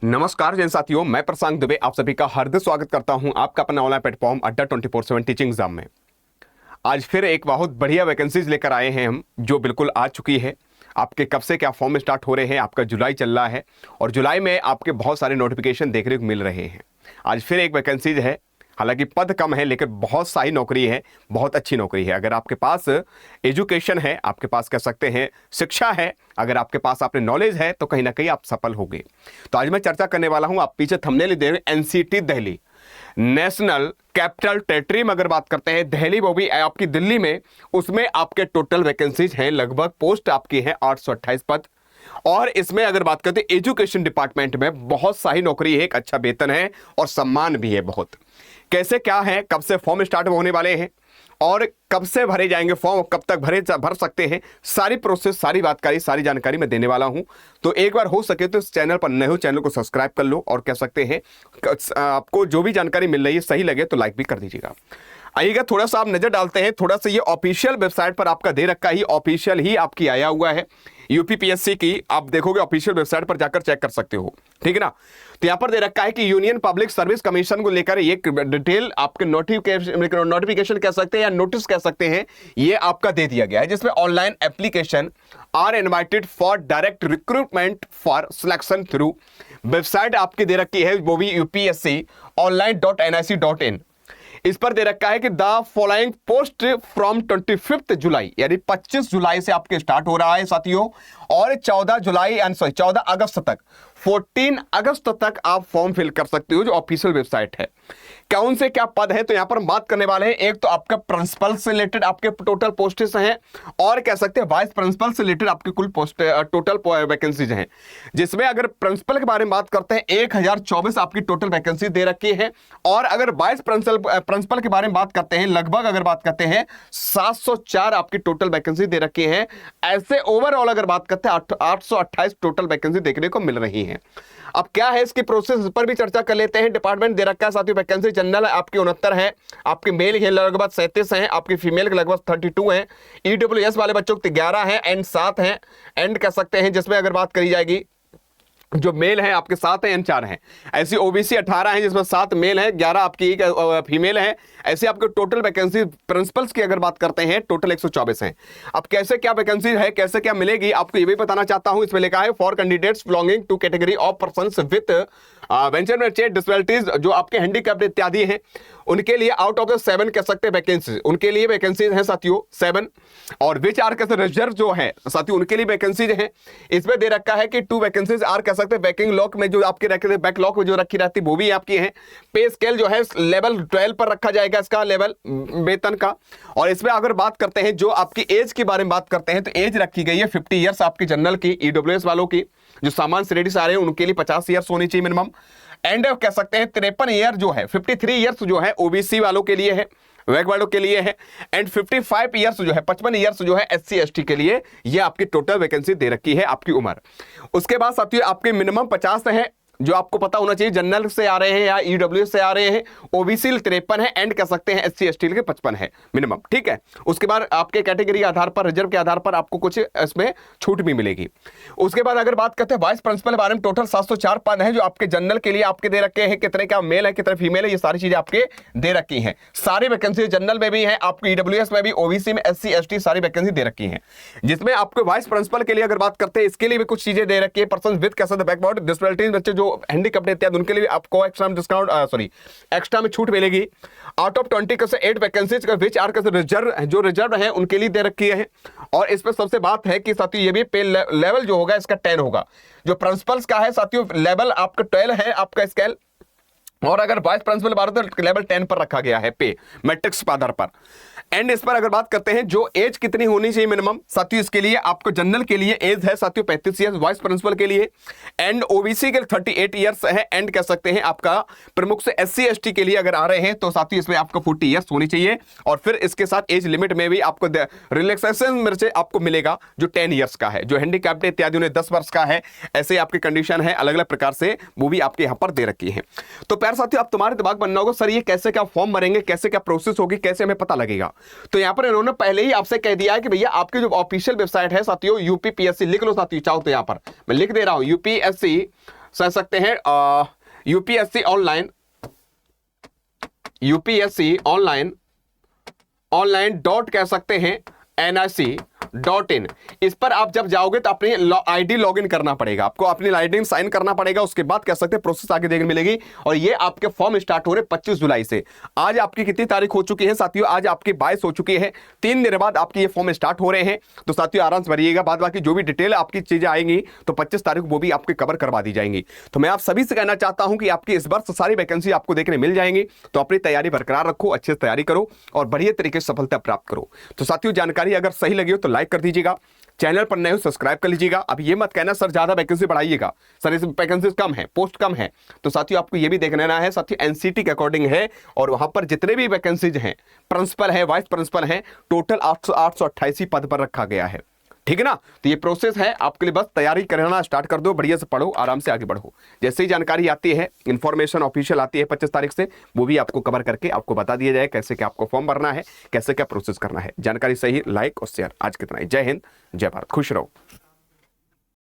नमस्कार जैन साथियों, मैं प्रशांत दुबे आप सभी का हार्दिक स्वागत करता हूं आपका अपना ऑनलाइन प्लेटफॉर्म अड्डा 24/7 टीचिंग एग्जाम में। आज फिर एक बहुत बढ़िया वैकेंसीज लेकर आए हैं हम, जो बिल्कुल आ चुकी है। आपके कब से क्या फॉर्म स्टार्ट हो रहे हैं, आपका जुलाई चल रहा है और जुलाई में आपके बहुत सारे नोटिफिकेशन देखने को मिल रहे हैं। आज फिर एक वैकेंसीज है, हालांकि पद कम है लेकिन बहुत सारी नौकरी है, बहुत अच्छी नौकरी है। अगर आपके पास एजुकेशन है, आपके पास कह सकते हैं शिक्षा है, अगर आपके पास आपने नॉलेज है तो कहीं ना कहीं आप सफल होंगे। तो आज मैं चर्चा करने वाला हूं, आप पीछे थंबनेल दे रहे हैं, NCT Delhi national capital territory में अगर बात करते हैं दिल्ली, वो भी आपकी दिल्ली में, उसमें आपके टोटल वैकेंसीज हैं, लगभग पोस्ट आपकी है 828 पद। और इसमें अगर बात करते हैं एजुकेशन डिपार्टमेंट में बहुत सारी नौकरी है, एक अच्छा वेतन है और सम्मान भी है बहुत। कैसे क्या है, कब से फॉर्म स्टार्ट होने वाले हैं और कब से भरे जाएंगे फॉर्म, कब तक भर सकते हैं, सारी प्रोसेस, सारी बातकारी, सारी जानकारी मैं देने वाला हूं। तो एक बार हो सके तो इस चैनल पर नए हो, चैनल को सब्सक्राइब कर लो और कह सकते हैं आपको जो भी जानकारी मिल रही है सही लगे तो लाइक भी कर दीजिएगा। आइएगा थोड़ा सा आप नजर डालते हैं, थोड़ा सा ये ऑफिशियल वेबसाइट पर आपका दे रखा ही, ऑफिशियल ही आपकी आया हुआ है यूपीपीएससी की। आप देखोगे ऑफिशियल वेबसाइट पर जाकर चेक कर सकते हो, ठीक है ना। तो यहां पर दे रखा है कि यूनियन पब्लिक सर्विस कमीशन को लेकर एक डिटेल आपके नोटिफिकेशन कह सकते हैं या नोटिस कह सकते हैं, ये आपका दे दिया गया है, जिसमें online application are invited for direct recruitment for selection through website आपकी दे रखी है, वो भी यूपीएससी online.nic.in। इस पर दे रखा है कि द फॉलोइंग पोस्ट फ्रॉम 25 जुलाई, यानी 25 जुलाई से आपके स्टार्ट हो रहा है साथियों, और 14 अगस्त तक, 14 अगस्त तक आप फॉर्म फिल कर सकते हो, जो ऑफिशियल वेबसाइट है। कौन से क्या पद है तो यहां पर हम बात करने वाले हैं। एक तो आपका प्रिंसिपल से रिलेटेड आपके टोटल पोस्टेस हैं, और कह सकते हैं वाइस प्रिंसिपल से रिलेटेड आपके कुल पोस्ट टोटल वैकेंसीज हैं, जिसमें अगर प्रिंसिपल के बारे में बात करते हैं 1024 आपकी टोटल वैकेंसी दे रखी है, और अगर वाइस प्रिंसिपल के बारे में बात करते हैं, लगभग अगर बात करते हैं 704 आपकी टोटल वैकेंसी दे रखी है। ऐसे ओवरऑल अगर बात करते हैं 828 टोटल वैकेंसी देखने को मिल रही है। अब क्या है इसकी प्रोसेस, पर भी चर्चा कर लेते हैं। डिपार्टमेंट दे रखा है साथियों, वैकेंसी जनरल आपकी 69 है, आपके मेल के लगभग 37 हैं, आपकी फीमेल के लगभग 32 हैं, ईडब्ल्यूएस वाले बच्चों के 11 हैं एंड 7 हैं, एंड कह सकते हैं जिसमें अगर बात करी जाएगी जो मेल है आपके 7 हैं एंड 4 हैं। ऐसी ओबीसी 18 हैं जिसमें 7 मेल है, 11 आपकी फीमेल है। ऐसे आपके टोटल वैकेंसी प्रिंसिपल्स की अगर बात करते हैं टोटल 124 हैं। अब कैसे क्या वैकेंसी है, कैसे क्या मिलेगी, आपको ये भी बताना चाहता हूं। इसमें लिखा है for candidates belonging to category of persons with venture disabilities, जो आपके हैंडीकैप्ड इत्यादि हैं, उनके लिए आउट ऑफ द 7 कह सकते हैं वैकेंसी, उनके लिए वैकेंसीज हैं साथियों 7, और विच आर कैसे रिजर्व जो है साथियों उनके लिए वैकेंसीज हैं। इसमें दे रखा है कि 2 वैकेंसीज आर कह सकते हैं बैकिंग लॉक में, जो आपके रखे बैकलॉक में जो रखी रहती है वो भी आपकी है। पे स्केल जो है लेवल 12 पर रखा जाएगा इसका लेवल वेतन का। और इसमें अगर बात करते हैं जो आपकी एज के बारे में बात करते हैं, तो एज रखी गई है 50 ईयर्स आपकी जनरल की, ईडब्ल्यूएस वालों की, जो सामान्य श्रेणी से आ रहे हैं उनके लिए 50 ईयर्स होनी चाहिए मिनिमम, एंड कह सकते हैं 53 ईयर जो है, 53 ईयर्स जो है ओबीसी वालों के लिए है, वैक वालों के लिए है, एंड 55 ईयर्स जो है, 55 ईयर्स जो है एससी एसटी के लिए। ये आपकी टोटल वैकेंसी दे रखी है आपकी उम्र। उसके बाद साथियों आपके मिनिमम 50 है, जो आपको पता होना चाहिए, जनरल से आ रहे हैं या ईडब्ल्यू से आ रहे हैं, ओबीसी 53 है, एंड कह सकते हैं एससी एसटी के 55 है मिनिमम, ठीक है। उसके बाद आपके कैटेगरी के आधार पर, रिजर्व के आधार पर आपको कुछ इसमें छूट भी मिलेगी। उसके बाद अगर बात करते हैं वाइस प्रिंसिपल के बारे में, टोटल 704 पद हैं जो आपके जनरल के लिए आपके दे रखे हैं। कितने क्या मेल है, कितने फीमेल है, ये सारी चीजें आपके दे रखी हैं। सारी वैकेंसी जनरल में भी है, आपको ईडब्ल्यूएस में भी, ओबीसी में, एससी एसटी सारी वैकेंसी दे रखी है। जिसमें आपको वाइस प्रिंसिपल के लिए अगर बात करते हैं, इसके लिए भी कुछ चीजें दे रखी है। पर्सन विद कह सकते बैकवर्ड डिसबिलिटीज, बच्चे जो हैंडीकैप्ड उनके लिए आपको एक्स्ट्रा डिस्काउंट एक्स्ट्रा में छूट मिलेगी। आउट ऑफ 20 से 8 वैकेंसीज का विच आर रिजर्व, जो रिजर्व है उनके लिए दे रखी है। और इसमें सबसे बात है कि साथियों ये भी पे लेवल जो होगा इसका 10 होगा। जो प्रिंसिपल्स का है साथियों लेवल आपका 12 है आपका स्केल, और अगर वाइस प्रिंसिपल बात तो लेवल 10 पर रखा गया है पे मैट्रिक्स के आधार पर। एंड इस पर अगर बात करते हैं जो एज कितनी होनी चाहिए मिनिमम साथियों, इसके लिए आपको जनरल के लिए एज है साथियों 35 ईयर्स वाइस प्रिंसिपल के लिए, एंड ओबीसी के 38 ईयर्स है, एंड कह सकते हैं आपका प्रमुख से एससी एसटी के लिए अगर आ रहे हैं तो साथियों इसमें आपको 40 ईयर्स होनी चाहिए। और फिर इसके साथ एज लिमिट में भी आपको रिलैक्सेशन में से आपको मिलेगा जो 10 ईयर्स का है, जो हैंडीकैप्ड इत्यादि उन्हें 10 वर्ष का है। ऐसे आपकी कंडीशन है अलग अलग प्रकार से, वो भी आपके यहाँ पर दे रखी है। तो प्यार साथियों, अब तुम्हारे दिमाग बनना होगा सर ये कैसे क्या फॉर्म भरेंगे, कैसे क्या प्रोसेस होगी, कैसे हमें पता लगेगा। तो यहाँ पर इन्होंने पहले ही आपसे कह दिया है कि भैया आपकी जो ऑफिशियल वेबसाइट है साथियों यूपीपीएससी, लिख लो साथियों चाहो तो, यहाँ पर मैं लिख दे रहा हूं यूपीएससी कह सकते हैं यूपीएससी ऑनलाइन डॉट कह सकते हैं NIC.in। इस पर आप जब जाओगे तो अपनी आईडी लॉगिन करना पड़ेगा, आपको अपनी आईडी साइन करना पड़ेगा। उसके बाद कह सकते हैं प्रोसेस आगे देखने मिलेगी। और ये आपके फॉर्म स्टार्ट हो रहे 25 जुलाई से। आज आपकी कितनी तारीख हो चुकी है साथियों? आज आपकी 22 हो चुकी है। 3 दिन बाद आपके ये फॉर्म स्टार्ट हो रहे हैं। तो साथियों आराम से भरिएगा, बाद बाकी जो भी डिटेल आपकी चीजें आएंगी तो 25 तारीख वो भी आपके कवर करवा दी जाएंगी। तो मैं आप सभी से कहना चाहता हूं कि आपकी इस वर्ष सारी वैकेंसी आपको देखने मिल जाएंगी। तो अपनी तैयारी बरकरार रखो, अच्छे से तैयारी करो और बढ़िया तरीके से सफलता प्राप्त करो। तो साथियों जानकारी अगर सही लगी हो तो लाइक कर दीजिएगा, चैनल पर नए हो सब्सक्राइब कर लीजिएगा। अब ये मत कहना सर ज्यादा वैकेंसी बढ़ाइएगा, सर इस वैकेंसी कम है, पोस्ट कम है। तो साथियों आपको ये भी देख लेना है साथियों एनसीटी के अकॉर्डिंग है और वहां पर जितने भी वैकेंसीज हैं, प्रिंसिपल है, वाइस प्रिंसिपल है, टोटल 888 पद पर रखा गया है। ठीक है ना? तो ये प्रोसेस है आपके लिए, बस तैयारी करना स्टार्ट कर दो, बढ़िया से पढ़ो, आराम से आगे बढ़ो। जैसे ही जानकारी आती है, इंफॉर्मेशन ऑफिशियल आती है 25 तारीख से, वो भी आपको कवर करके आपको बता दिया जाए कैसे क्या आपको फॉर्म भरना है, कैसे क्या प्रोसेस करना है। जानकारी सही, लाइक और शेयर। आज कितना ही। जय हिंद, जय भारत, खुश रहो।